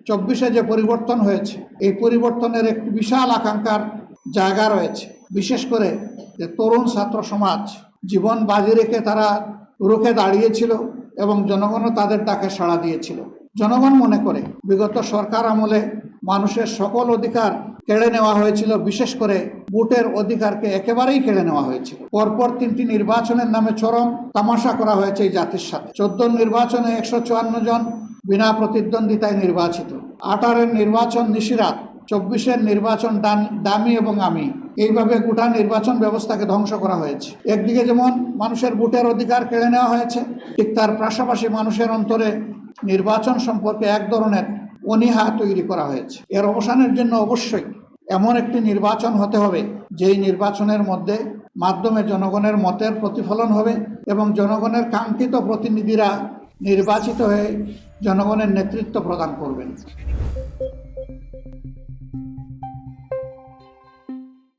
24-এ যে পরিবর্তন হয়েছে, এই পরিবর্তনের একটি বিশাল আকাঙ্ক্ষার জায়গা রয়েছে। বিশেষ করে যে তরুণ ছাত্র সমাজ জীবন বাজি রেখে তারা রুখে দাঁড়িয়েছিল এবং জনগণও তাদের ডাকে সাড়া দিয়েছিল। জনগণ মনে করে বিগত সরকার আমলে মানুষের সকল অধিকার কেড়ে নেওয়া হয়েছিল, বিশেষ করে ভোটের অধিকারকে একেবারেই কেড়ে নেওয়া হয়েছিল। পরপর 3টি নির্বাচনের নামে চরম তামাশা করা হয়েছে এই জাতির সাথে। 14 নির্বাচনে 154 জন বিনা প্রতিদ্বন্দ্বিতায় নির্বাচিত, 18-এর নির্বাচন নিশিরাত, 24-এর নির্বাচন দামি এবং আমি, এইভাবে গোটা নির্বাচন ব্যবস্থাকে ধ্বংস করা হয়েছে। একদিকে যেমন মানুষের ভোটের অধিকার কেড়ে নেওয়া হয়েছে, ঠিক তার পাশাপাশি মানুষের অন্তরে নির্বাচন সম্পর্কে এক ধরনের অনীহা তৈরি করা হয়েছে। এর অবসানের জন্য অবশ্যই এমন একটি নির্বাচন হতে হবে যেই নির্বাচনের মাধ্যমে জনগণের মতের প্রতিফলন হবে এবং জনগণের কাঙ্ক্ষিত প্রতিনিধিরা নির্বাচিত হয়ে জনগণের নেতৃত্ব প্রদান করবেন।